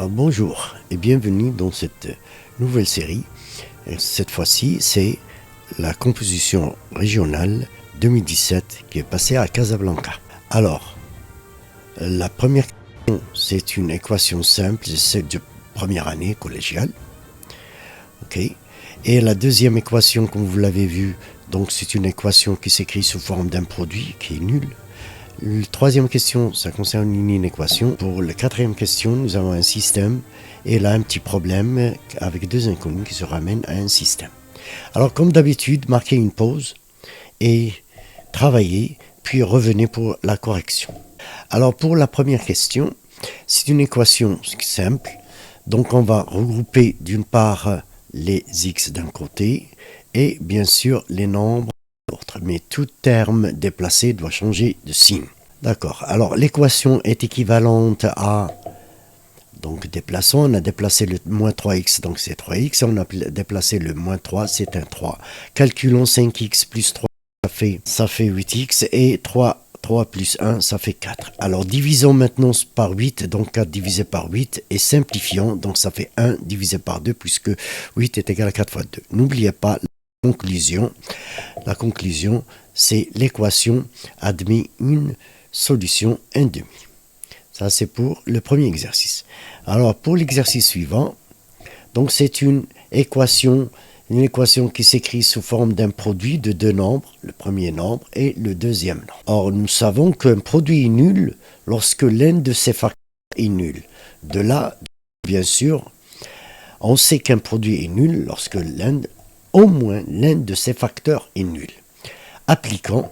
Bonjour et bienvenue dans cette nouvelle série. Cette fois-ci, c'est la composition régionale 2017 qui est passée à Casablanca. Alors, la première question, c'est une équation simple, c'est celle de première année collégiale. Ok. Et la deuxième équation, comme vous l'avez vu, donc c'est une équation qui s'écrit sous forme d'un produit qui est nul. La troisième question, ça concerne une inéquation. Pour la quatrième question, nous avons un système et là un petit problème avec deux inconnus qui se ramènent à un système. Alors comme d'habitude, marquez une pause et travaillez, puis revenez pour la correction. Alors pour la première question, c'est une équation simple. Donc on va regrouper d'une part les x d'un côté et bien sûr les nombres de l'autre. Mais tout terme déplacé doit changer de signe. D'accord. Alors l'équation est équivalente à... Donc déplaçons, on a déplacé le moins 3x, donc c'est 3x. On a déplacé le moins 3, c'est un 3. Calculons 5x plus 3, ça fait 8x. Et 3 plus 1, ça fait 4. Alors divisons maintenant par 8, donc 4 divisé par 8. Et simplifions, donc ça fait 1 divisé par 2, puisque 8 est égal à 4 fois 2. N'oubliez pas la conclusion. La conclusion, c'est l'équation admet une solution 1,5. Ça, c'est pour le premier exercice. Alors, pour l'exercice suivant, donc c'est une équation qui s'écrit sous forme d'un produit de deux nombres, le premier nombre et le deuxième nombre. Or, nous savons qu'un produit est nul lorsque l'un de ses facteurs est nul. De là, bien sûr, on sait qu'un produit est nul lorsque au moins l'un de ses facteurs est nul. Appliquons,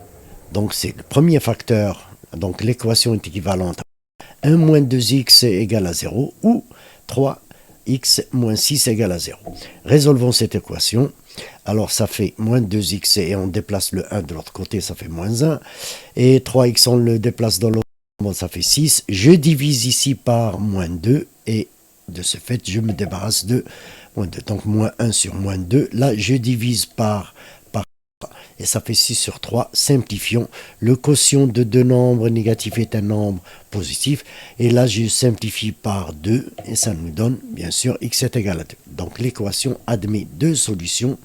donc c'est le premier facteur, donc l'équation est équivalente à 1 moins 2x égale à 0 ou 3x moins 6 égale à 0. Résolvons cette équation. Alors ça fait moins 2x et on déplace le 1 de l'autre côté, ça fait moins 1. Et 3x on le déplace dans l'autre, bon, ça fait 6. Je divise ici par moins 2 et de ce fait je me débarrasse de moins 2. Donc moins 1 sur moins 2. Là je divise par et ça fait 6 sur 3. Simplifions. Le quotient de deux nombres négatifs est un nombre positif. Et là, je simplifie par 2. Et ça nous donne, bien sûr, x est égal à 2. Donc, l'équation admet deux solutions,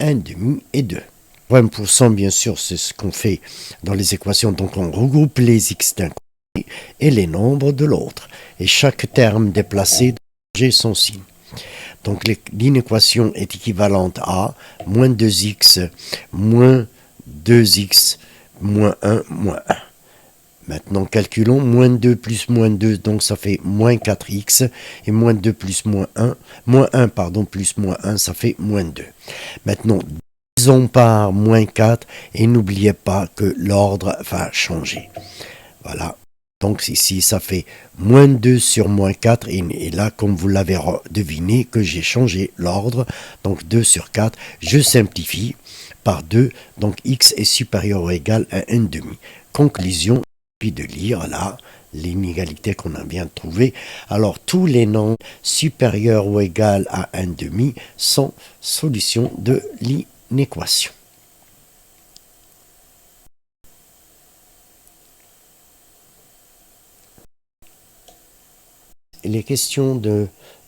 1,5 et 2. 20%, bien sûr, c'est ce qu'on fait dans les équations. Donc, on regroupe les x d'un côté et les nombres de l'autre. Et chaque terme déplacé doit changer son signe. Donc l'inéquation est équivalente à moins 2x, moins 2x, moins 1, moins 1. Maintenant calculons moins 2 plus moins 2, donc ça fait moins 4x, et moins 2 plus moins 1, plus moins 1, ça fait moins 2. Maintenant, divisons par moins 4, et n'oubliez pas que l'ordre va changer. Voilà. Donc ici, ça fait moins 2 sur moins 4. Et là, comme vous l'avez deviné, que j'ai changé l'ordre. Donc 2 sur 4. Je simplifie par 2. Donc x est supérieur ou égal à 1,5. Conclusion, puis de lire là l'inégalité qu'on a bien trouvée. Alors tous les nombres supérieurs ou égal à 1,5 sont solutions de l'inéquation. Il est question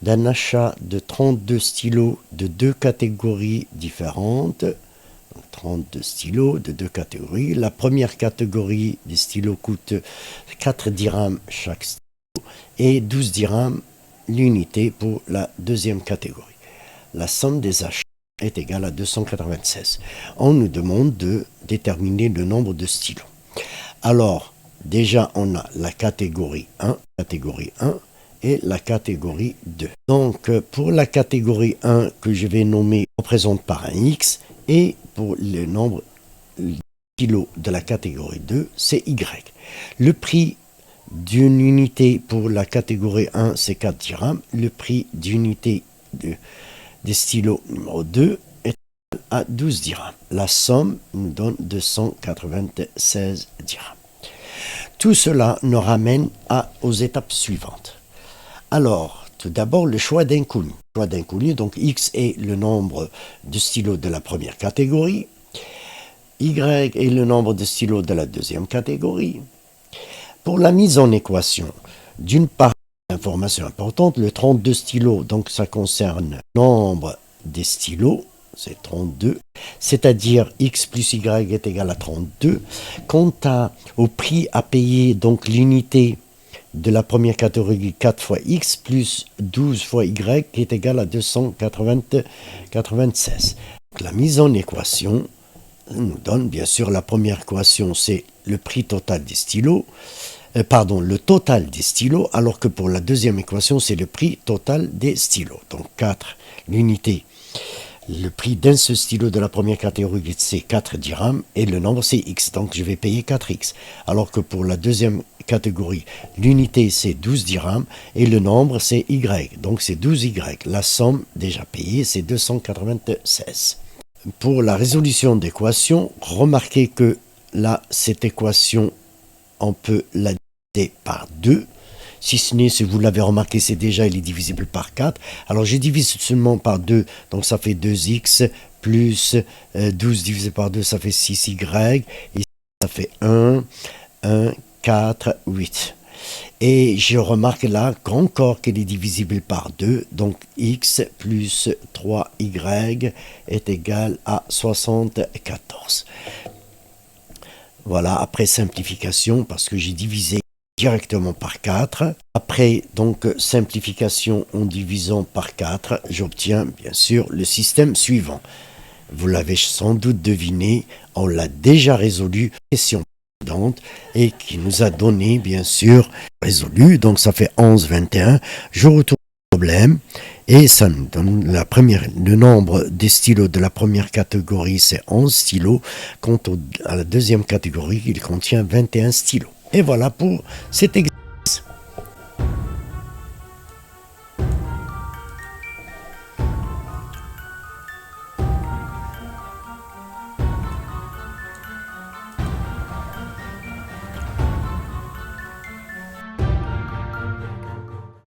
d'un achat de 32 stylos de deux catégories différentes. Donc 32 stylos de deux catégories. La première catégorie des stylos coûte 4 dirhams chaque stylo et 12 dirhams l'unité pour la deuxième catégorie. La somme des achats est égale à 296. On nous demande de déterminer le nombre de stylos. Alors, déjà, on a la catégorie 1, et la catégorie 2. Donc, pour la catégorie 1, que je vais nommer représente par un x, et pour le nombre de kilos de la catégorie 2, c'est y. Le prix d'une unité pour la catégorie 1, c'est 4 dirhams. Le prix d'unité des stylos numéro 2 est à 12 dirhams. La somme nous donne 296 dirhams. Tout cela nous ramène aux étapes suivantes. Alors, tout d'abord, le choix d'inconnu. Donc x est le nombre de stylos de la première catégorie, y est le nombre de stylos de la deuxième catégorie. Pour la mise en équation, d'une part, information importante, le 32 stylos, donc ça concerne le nombre des stylos, c'est 32, c'est-à-dire x plus y est égal à 32. Quant au prix à payer, donc l'unité de la première catégorie 4 fois x plus 12 fois y est égal à 296. La mise en équation nous donne bien sûr la première équation, c'est le prix total des stylos, le total des stylos, alors que pour la deuxième équation, c'est le prix total des stylos. Donc 4, l'unité. Le prix d'un seul stylo de la première catégorie, c'est 4 dirhams et le nombre, c'est x. Donc, je vais payer 4x. Alors que pour la deuxième catégorie, l'unité, c'est 12 dirhams et le nombre, c'est y. Donc, c'est 12y. La somme déjà payée, c'est 296. Pour la résolution d'équation, remarquez que là, cette équation, on peut la diviser par 2. Si ce n'est, si vous l'avez remarqué, c'est déjà, il est divisible par 4. Alors, je divise seulement par 2, donc ça fait 2x, plus 12 divisé par 2, ça fait 6y, et ça fait 1, 4, 8. Et je remarque là qu'encore qu'il est divisible par 2, donc x plus 3y est égal à 74. Voilà, après simplification, parce que j'ai divisé directement par 4. Après, donc, simplification en divisant par 4, j'obtiens bien sûr le système suivant. Vous l'avez sans doute deviné, on l'a déjà résolu, question précédente, et qui nous a donné, bien sûr, résolu. Donc, ça fait 11, 21. Je retourne au problème, et ça nous donne le nombre des stylos de la première catégorie, c'est 11 stylos. Quant à la deuxième catégorie, il contient 21 stylos. Et voilà pour cet exercice.